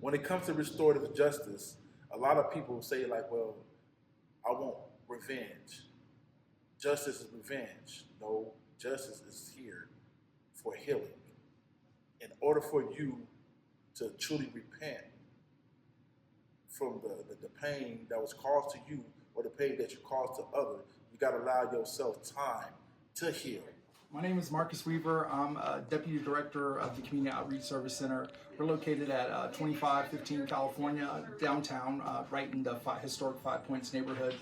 when it comes to restorative justice, a lot of people say like, well, I want revenge. Justice is revenge. No, justice is here for healing. In order for you to truly repent from the pain that was caused to you or the pain that you caused to others, you got to allow yourself time to heal. My name is Marcus Weaver. I'm Deputy Director of the Community Outreach Service Center. We're located at 2515 California, downtown, right in the historic Five Points neighborhood.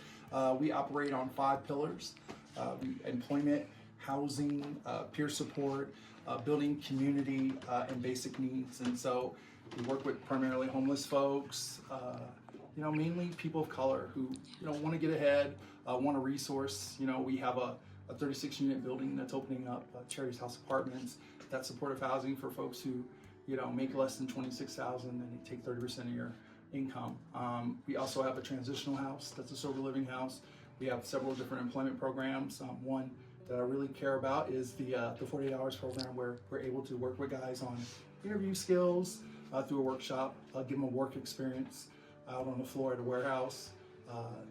We operate on 5 pillars: employment, housing, peer support, building community, and basic needs. And so we work with primarily homeless folks, mainly people of color who, want to get ahead, want a resource. We have a 36-unit building that's opening up, Charity's House Apartments, that's supportive housing for folks who, make less than $26,000 and they take 30% of your income. We also have a transitional house that's a sober living house. We have several different employment programs. One that I really care about is the 48 Hours program, where we're able to work with guys on interview skills through a workshop, give them a work experience out on the floor at a warehouse.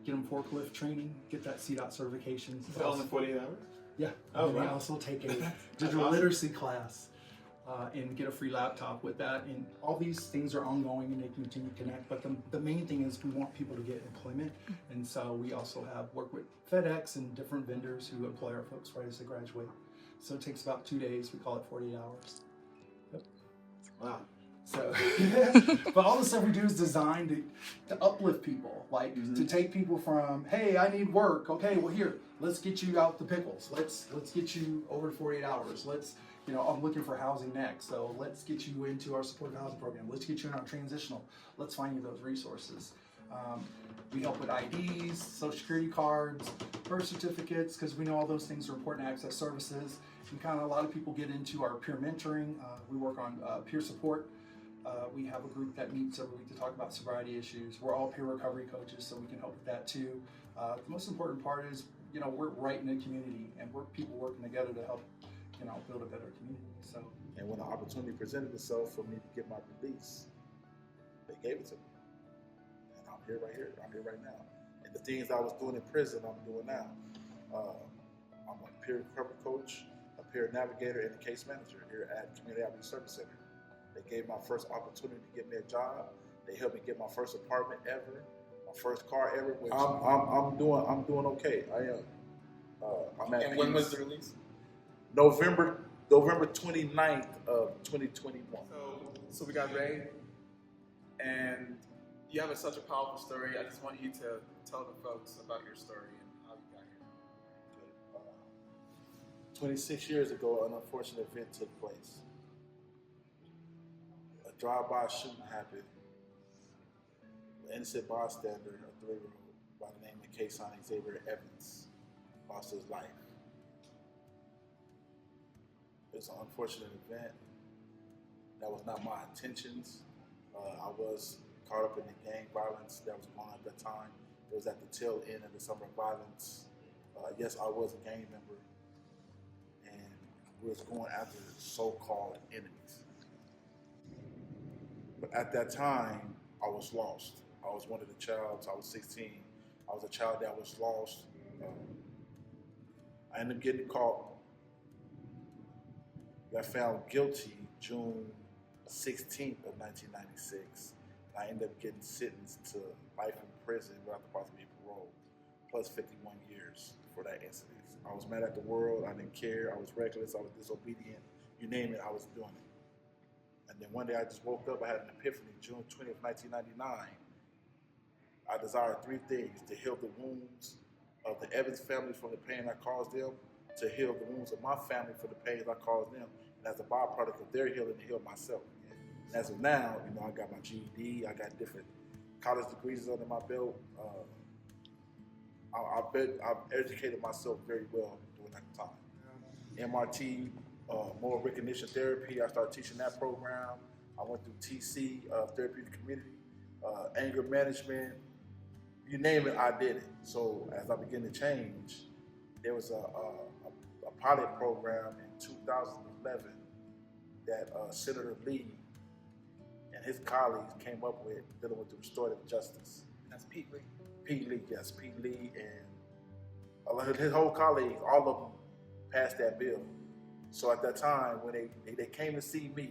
Get them forklift training, get that CDOT certification. All in 48 hours? Yeah. Oh, and wow. they also take a digital literacy class and get a free laptop with that. And all these things are ongoing and they continue to connect. But the main thing is we want people to get employment. And so we also have work with FedEx and different vendors who employ our folks right as they graduate. So it takes about 2 days. We call it 48 hours. Yep. Wow. So, but all the stuff we do is designed to uplift people, like to take people from, hey, I need work. Okay, well here, let's get you out the Pickles. Let's get you over to 48 hours. I'm looking for housing next. So let's get you into our supportive housing program. Let's get you in our transitional. Let's find you those resources. We help with IDs, social security cards, birth certificates, because we know all those things are important to access services. And kind of a lot of people get into our peer mentoring. We work on peer support. We have a group that meets every week to talk about sobriety issues. We're all peer recovery coaches, so we can help with that too. The most important part is, we're right in the community, and we're people working together to help, build a better community. So. And when the opportunity presented itself for me to get my release, they gave it to me. And I'm here right now. And the things I was doing in prison, I'm doing now. I'm a peer recovery coach, a peer navigator, and a case manager here at Community Outreach Service Center. They gave my first opportunity to get me a job. They helped me get my first apartment ever, my first car ever. Which I'm doing okay. I am. I'm at And peace. when was the release? November 29th of 2021. So we got Ray, and you have such a powerful story. I just want you to tell the folks about your story and how you got here. 26 years ago, an unfortunate event took place. A drive-by shooting happened. An innocent bystander, a 3-year-old by the name of Ezeadi Evans, lost his life. It was an unfortunate event. That was not my intentions. I was caught up in the gang violence that was going on at that time. It was at the tail end of the summer violence. Yes, I was a gang member, and we was going after so-called enemies. But at that time, I was lost. I was one of the childs. I was 16. I was a child that was lost. I ended up getting caught. Got found guilty June 16th of 1996. I ended up getting sentenced to life in prison without the possibility of parole, plus 51 years for that incident. I was mad at the world. I didn't care. I was reckless. I was disobedient. You name it, I was doing it. And then one day I just woke up. I had an epiphany. June 20th, 1999. I desired 3 things: to heal the wounds of the Evans family from the pain I caused them, to heal the wounds of my family for the pains I caused them, and as a byproduct of their healing, to heal myself. And as of now, I got my GED, I got different college degrees under my belt. I've educated myself very well during that time. MRT, moral recognition therapy, I started teaching that program. I went through TC, therapeutic community, anger management, you name it, I did it. So as I began to change, there was a pilot program in 2011 that Senator Lee and his colleagues came up with dealing with the restorative justice. That's Pete Lee. Pete Lee, yes, Pete Lee, and his whole colleagues, all of them passed that bill. So at that time, when they came to see me,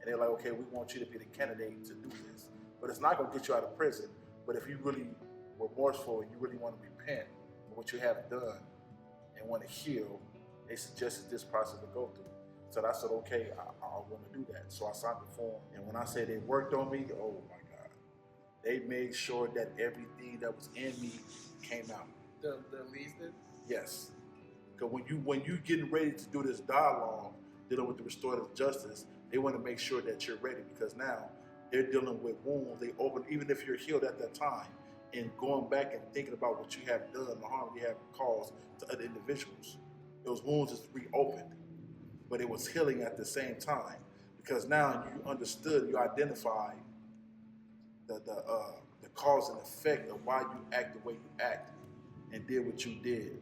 and they're like, okay, we want you to be the candidate to do this. But it's not going to get you out of prison. But if you really remorseful and you really want to repent of what you have done and want to heal, they suggested this process to go through. So I said, okay, I want to do that. So I signed the form. And when I say they worked on me, oh my God. They made sure that everything that was in me came out. The Lees did? Yes. Because when you getting ready to do this dialogue, dealing with the restorative justice, they want to make sure that you're ready, because now they're dealing with wounds. They open, even if you're healed at that time, and going back and thinking about what you have done, the harm you have caused to other individuals. Those wounds is reopened, but it was healing at the same time, because now you understood, you identified the cause and effect of why you act the way you act and did what you did.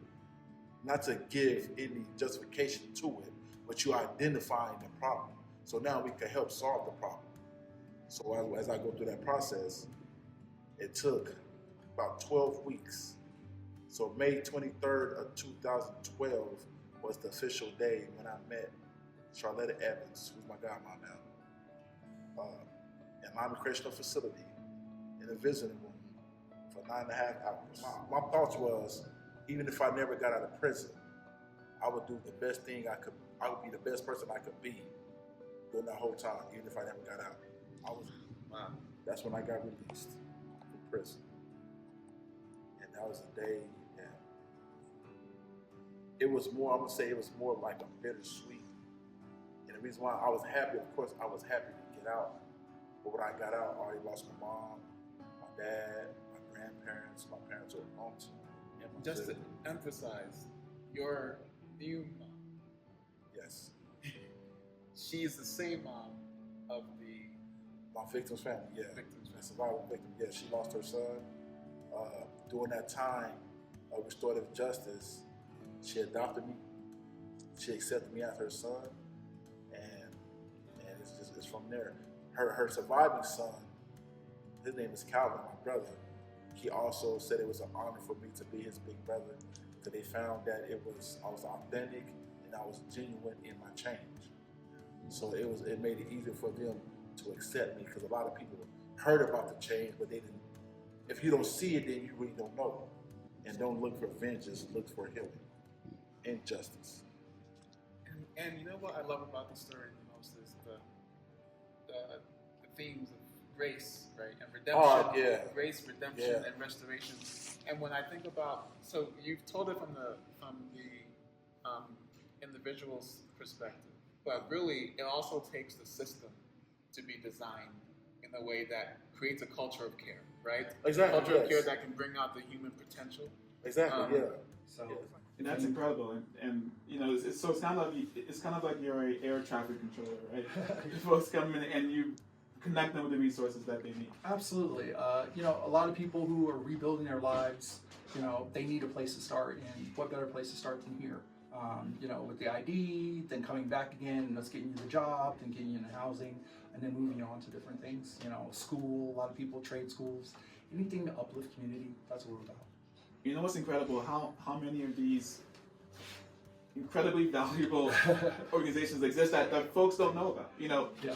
Not to give any justification to it, but you identifying the problem. So now we can help solve the problem. So as I go through that process, it took about 12 weeks. So May 23rd of 2012 was the official day when I met Charlotta Evans, who's my godmom now, in Lyman Correctional Facility in a visiting room for 9.5 hours. My thoughts was, even if I never got out of prison, I would do the best thing I could. I would be the best person I could be during that whole time, even if I never got out. Wow. That's when I got released from prison. And that was a day that it was more, I'm gonna say it was more like a bittersweet. And the reason why I was happy, of course, I was happy to get out. But when I got out, I already lost my mom, my dad, my grandparents, my parents were gone to me. Just to emphasize, your new mom. Yes. She is the same mom of my victim's family, yeah. Victim's family. The survivor victim, yeah. She lost her son. During that time of restorative justice, she adopted me. She accepted me as her son, and it's from there. Her surviving son, his name is Calvin, my brother. He also said it was an honor for me to be his big brother, because they found that I was authentic and I was genuine in my change. So it made it easier for them to accept me, because a lot of people heard about the change, but they didn't. If you don't see it, then you really don't know. And don't look for vengeance, look for healing and justice. And you know what I love about the story the most is the themes of grace, right, and redemption. Oh, yeah. Grace, redemption, and restoration. And when I think about, so you've told it from the individual's perspective, but really it also takes the system to be designed in a way that creates a culture of care, right? Exactly. A culture of care that can bring out the human potential. Exactly. Yeah. So and that's incredible, and you know, it's kind of like you're an air traffic controller, right? Folks come in and you connect them with the resources that they need. absolutely. You know, a lot of people who are rebuilding their lives, you know, they need a place to start, and what better place to start than here? You know, with the ID, then coming back again, and us getting you the job, then getting you into housing, and then moving on to different things. You know, school, a lot of people, trade schools, anything to uplift community. That's what we're about. You know what's incredible? How many of these incredibly valuable organizations exist that folks don't know about? You know, Yeah.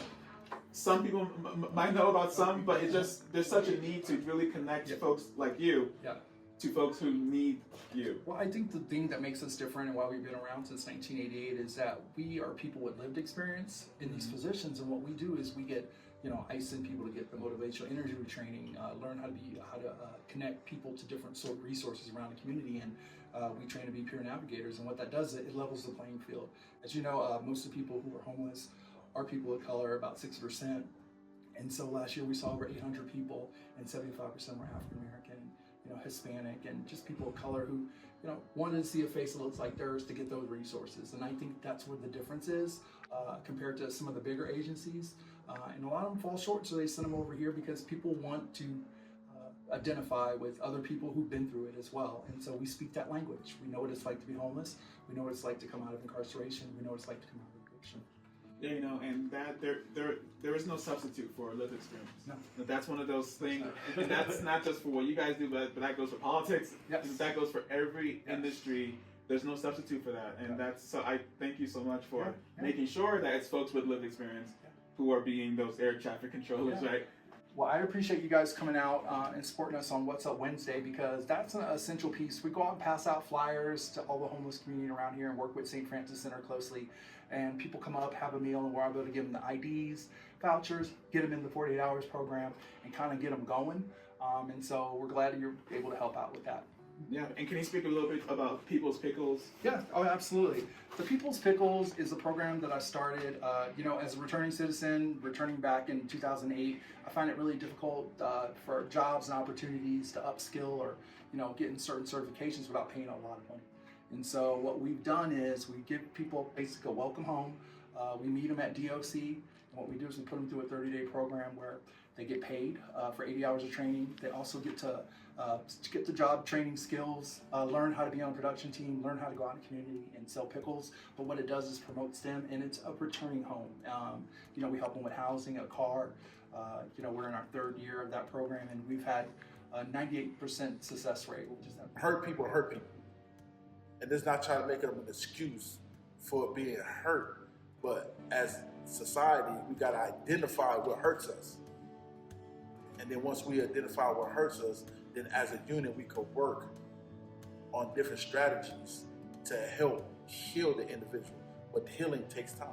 some people might know about some, but there's such a need to really connect folks like you Yeah. to folks who need you. Well, I think the thing that makes us different and why we've been around since 1988 is that we are people with lived experience in these positions, and what we do is we get, you know, I send people to get the motivational interview training, learn how to connect people to different sort of resources around the community, and we train to be peer navigators. And what that does, it levels the playing field. As you know, most of the people who are homeless are people of color, about 60%. And so last year we saw over 800 people, and 75% were African American, you know, Hispanic, and just people of color who, you know, wanted to see a face that looks like theirs to get those resources. And I think that's where the difference is compared to some of the bigger agencies. And a lot of them fall short, so they send them over here because people want to identify with other people who've been through it as well. And so we speak that language. We know what it's like to be homeless. We know what it's like to come out of incarceration. We know what it's like to come out of addiction. You know, and that there is no substitute for a lived experience. No. That's one of those things, and that's not just for what you guys do, but that goes for politics. Yes. That goes for every Yes. industry. There's no substitute for that, and Yeah. that's so. I thank you so much for Yeah. making sure that it's folks with lived experience who are being those air traffic controllers, Yeah. right? Well, I appreciate you guys coming out and supporting us on What's Up Wednesday, because that's an essential piece. We go out and pass out flyers to all the homeless community around here and work with St. Francis Center closely. And people come up, have a meal, and we're able to give them the IDs, vouchers, get them in the 48 hours program, and kind of get them going. And so we're glad that you're able to help out with that. Yeah, and can you speak a little bit about People's Pickles? Yeah, oh, absolutely. The People's Pickles is a program that I started, as a returning citizen, returning back in 2008. I find it really difficult for jobs and opportunities to upskill or, getting certain certifications without paying a lot of money. And so what we've done is we give people basically a welcome home. We meet them at DOC. And what we do is we put them through a 30-day program where they get paid for 80 hours of training. They also get to get the job training skills, learn how to be on a production team, learn how to go out in the community and sell pickles. But what it does is promotes them, and it's a returning home. We help them with housing, a car. We're in our third year of that program, and we've had a 98% success rate, which is that. Hurt people hurt people. And this is not trying to make it an excuse for being hurt, but as society, we got to identify what hurts us. And then once we identify what hurts us, then as a unit, we could work on different strategies to help heal the individual. But healing takes time.